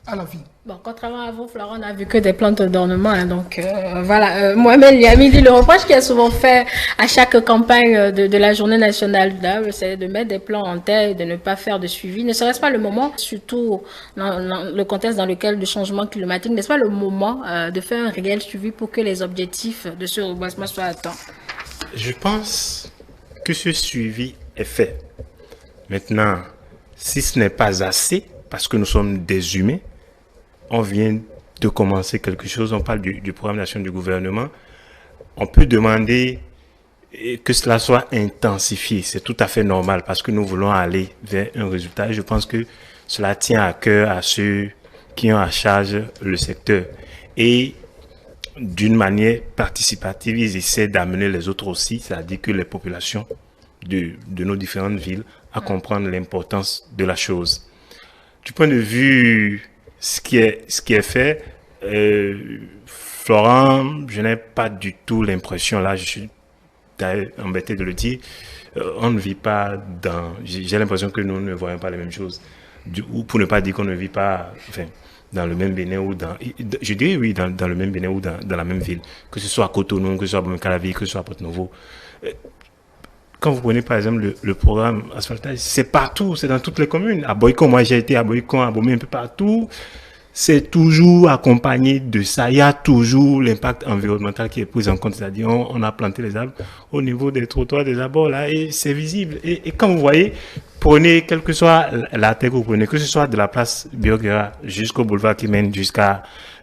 à la vie. Bon, contrairement à vous, Florent, on n'a vu que des plantes d'ornement. Hein, donc, voilà. Mohamed Liami dit le reproche qui est souvent fait à chaque campagne de la Journée nationale de l'arbre, c'est de mettre des plants en terre et de ne pas faire de suivi. Ne serait-ce pas le moment, surtout dans le contexte dans lequel le changement climatique, n'est-ce pas le moment de faire un réel suivi pour que les objectifs de ce reboisement soient atteints? Je pense que ce suivi est fait. Maintenant, si ce n'est pas assez, parce que nous sommes des humains, on vient de commencer quelque chose, on parle du programme national du gouvernement, on peut demander que cela soit intensifié. C'est tout à fait normal parce que nous voulons aller vers un résultat. Je pense que cela tient à cœur à ceux qui ont à charge le secteur. Et d'une manière participative, ils essaient d'amener les autres aussi, c'est-à-dire que les populations de nos différentes villes à comprendre l'importance de la chose. Du point de vue ce qui est fait, Florent, je n'ai pas du tout l'impression, là je suis embêté de le dire, on ne vit pas dans... J'ai l'impression que nous ne voyons pas les mêmes choses. Ou pour ne pas dire qu'on ne vit pas... Enfin, dans le même Bénin ou dans... Je dirais oui, dans le même Bénin ou dans la même ville. Que ce soit à Cotonou, que ce soit à Bamenda-Calavi, que ce soit à Porto-Novo. Quand vous prenez par exemple le programme asphaltage, c'est partout, c'est dans toutes les communes. À Boycon, moi j'ai été à Boycon, à Bomé, un peu partout. C'est toujours accompagné de ça. Il y a toujours l'impact environnemental qui est pris en compte. C'est-à-dire, on a planté les arbres au niveau des trottoirs, des abords, là, et c'est visible. Et quand vous voyez, prenez, quelle que soit la terre que vous prenez, que ce soit de la place Bioguera jusqu'au boulevard qui mène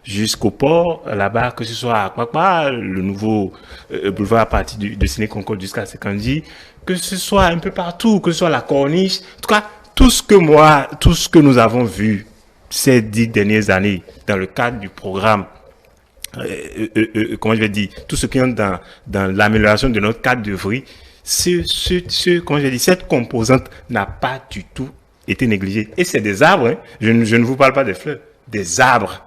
jusqu'au port, là-bas, que ce soit à Kwakwa, le nouveau boulevard à partir de Séné-Concorde jusqu'à Sekandji, que ce soit un peu partout, que ce soit la Corniche, en tout cas, tout ce que nous avons vu ces 10 dernières années dans le cadre du programme, comment je vais dire, tout ce qui est dans l'amélioration de notre cadre de vie, comment je vais dire, cette composante n'a pas du tout été négligée. Et c'est des arbres, hein. Je ne vous parle pas des fleurs, des arbres.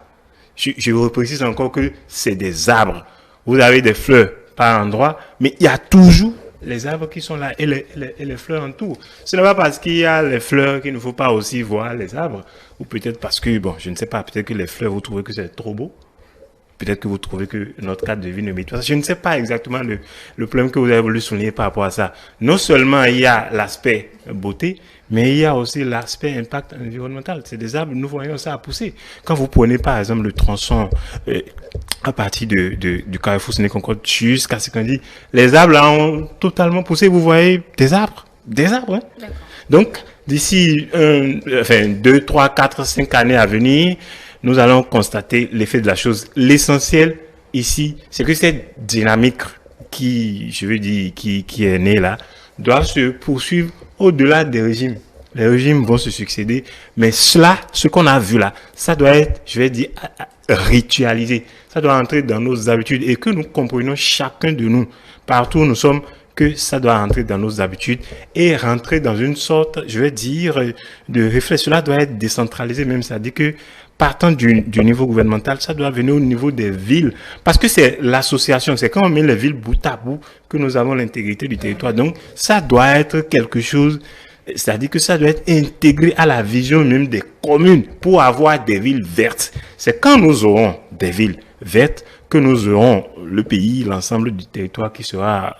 Je vous précise encore que c'est des arbres. Vous avez des fleurs par endroit, mais il y a toujours les arbres qui sont là et les fleurs en tout. Ce n'est pas parce qu'il y a les fleurs qu'il ne faut pas aussi voir les arbres. Ou peut-être parce que, bon, je ne sais pas, peut-être que les fleurs, vous trouvez que c'est trop beau. Peut-être que vous trouvez que notre cadre de vie ne mérite pas. Je ne sais pas exactement le problème que vous avez voulu souligner par rapport à ça. Non seulement il y a l'aspect beauté, mais il y a aussi l'aspect impact environnemental. C'est des arbres, nous voyons ça pousser. Quand vous prenez par exemple le tronçon à partir du carrefour Séné-Concorde jusqu'à ce qu'on dit, les arbres là ont totalement poussé. Vous voyez des arbres, hein. Donc d'ici 2, 3, 4, 5 années à venir, nous allons constater l'effet de la chose. L'essentiel ici, c'est que cette dynamique qui est née là, doit se poursuivre au-delà des régimes. Les régimes vont se succéder, mais ce qu'on a vu là, ça doit être, ritualisé. Ça doit entrer dans nos habitudes et que nous comprenions chacun de nous, partout où nous sommes, que ça doit entrer dans nos habitudes et rentrer dans une sorte, de réflexion. Cela doit être décentralisé même, c'est-à-dire que partant du niveau gouvernemental, ça doit venir au niveau des villes. Parce que c'est l'association, c'est quand on met les villes bout à bout que nous avons l'intégrité du territoire. Donc, ça doit être quelque chose, c'est-à-dire que ça doit être intégré à la vision même des communes pour avoir des villes vertes. C'est quand nous aurons des villes vertes que nous aurons le pays, l'ensemble du territoire qui sera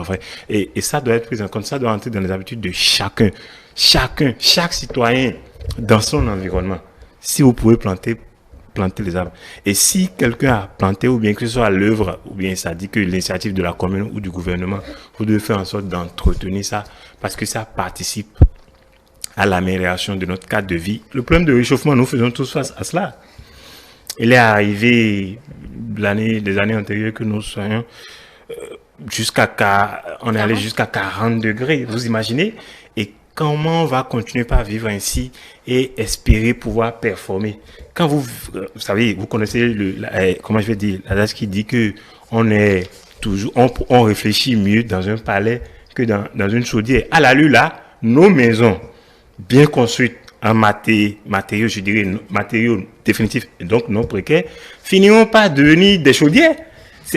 vrai. Et ça doit être pris en compte, ça doit entrer dans les habitudes de chacun, chaque citoyen dans son environnement. Si vous pouvez planter planter les arbres. Et si quelqu'un a planté, ou bien que ce soit l'œuvre, ou bien ça dit que l'initiative de la commune ou du gouvernement, vous devez faire en sorte d'entretenir ça, parce que ça participe à l'amélioration de notre cadre de vie. Le problème de réchauffement, nous faisons tous face à cela. Il est arrivé des années antérieures que nous soyons on est allé jusqu'à 40 degrés, vous imaginez? Et comment on va continuer par vivre ainsi et espérer pouvoir performer? Quand vous savez, vous connaissez comment je vais dire, l'adage qui dit que on réfléchit mieux dans un palais que dans une chaudière. À la lutte là, nos maisons bien construites en matériaux, je dirais, matériaux définitifs, donc non précaires, finiront par devenir des chaudières.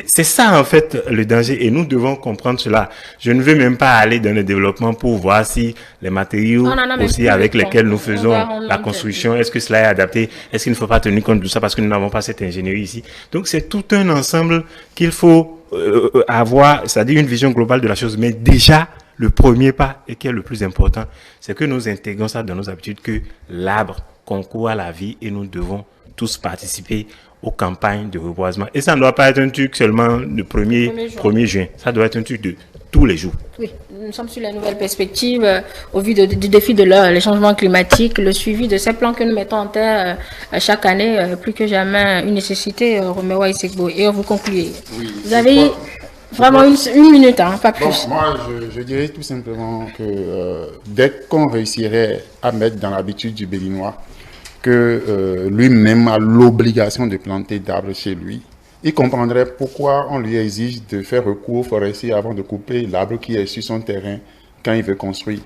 C'est ça, en fait, le danger. Et nous devons comprendre cela. Je ne veux même pas aller dans le développement pour voir si les matériaux aussi avec lesquels nous faisons la construction, est-ce que cela est adapté? Est-ce qu'il ne faut pas tenir compte de ça parce que nous n'avons pas cette ingénierie ici? Donc, c'est tout un ensemble qu'il faut avoir, c'est-à-dire une vision globale de la chose. Mais déjà, le premier pas, et qui est le plus important, c'est que nous intégrons ça dans nos habitudes, que l'arbre concourt à la vie et nous devons tous participer aux campagnes de reboisement. Et ça ne doit pas être un truc seulement le 1er juin. Ça doit être un truc de tous les jours. Oui, nous sommes sur la nouvelle perspective au vu du défi de les changements climatiques. Le suivi de ces plans que nous mettons en terre chaque année, plus que jamais une nécessité, Roméo Isegbo. Et vous concluez. Oui, vous avez vraiment une minute, hein, pas plus. Bon, moi, je dirais tout simplement que dès qu'on réussirait à mettre dans l'habitude du Béninois que lui-même a l'obligation de planter d'arbres chez lui, il comprendrait pourquoi on lui exige de faire recours au forestier avant de couper l'arbre qui est sur son terrain quand il veut construire.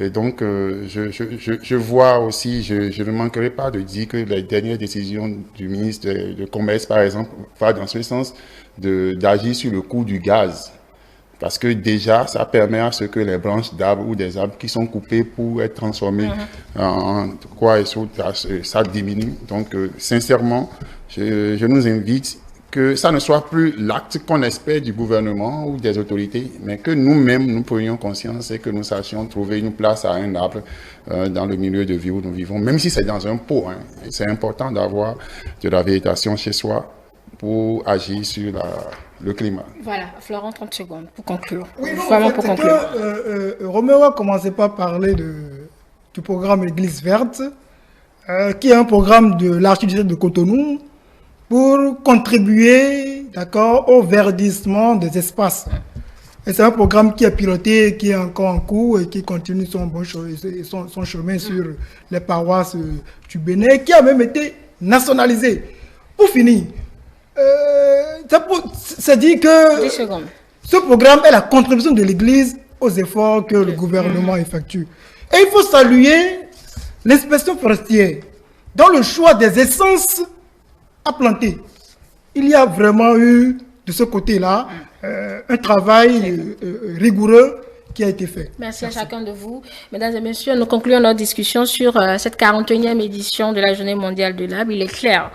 Et donc, je vois aussi, je ne manquerai pas de dire que les dernières décisions du ministre de Commerce, par exemple, vont dans ce sens d'agir sur le coût du gaz. Parce que déjà, ça permet à ce que les branches d'arbres ou des arbres qui sont coupés pour être transformés en quoi et ça diminue. Donc, sincèrement, je nous invite que ça ne soit plus l'acte qu'on espère du gouvernement ou des autorités, mais que nous-mêmes, nous prenions conscience et que nous sachions trouver une place à un arbre dans le milieu de vie où nous vivons, même si c'est dans un pot. Hein. C'est important d'avoir de la végétation chez soi pour agir sur le climat. Voilà, Florent, 30 secondes pour conclure. Oui, non, pour conclure. Roméo a commencé par parler du programme Église verte, qui est un programme de l'archidiocèse de Cotonou pour contribuer, d'accord, au verdissement des espaces. Et c'est un programme qui est piloté, qui est encore en cours et qui continue son chemin sur les paroisses du Bénin, qui a même été nationalisé. Pour finir, c'est dit que ce programme est la contribution de l'Église aux efforts que le gouvernement effectue. Et il faut saluer l'inspection forestière dans le choix des essences à planter. Il y a vraiment eu, de ce côté-là, un travail rigoureux qui a été fait. Merci à chacun de vous. Mesdames et messieurs, nous concluons notre discussion sur cette 41e édition de la Journée mondiale de l'arbre. Il est clair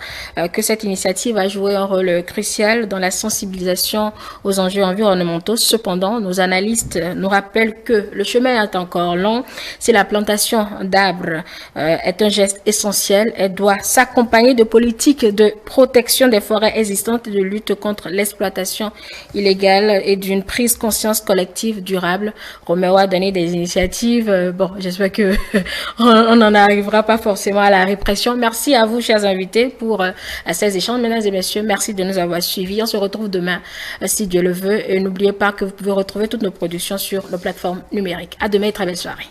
que cette initiative a joué un rôle crucial dans la sensibilisation aux enjeux environnementaux. Cependant, nos analystes nous rappellent que le chemin est encore long. Si la plantation d'arbres est un geste essentiel, elle doit s'accompagner de politiques de protection des forêts existantes et de lutte contre l'exploitation illégale et d'une prise de conscience collective durable. Roméo a donné des initiatives. Bon, j'espère que on n'en arrivera pas forcément à la répression. Merci à vous, chers invités, pour ces échanges. Mesdames et messieurs, merci de nous avoir suivis. On se retrouve demain, si Dieu le veut. Et n'oubliez pas que vous pouvez retrouver toutes nos productions sur nos plateformes numériques. À demain et très belle soirée.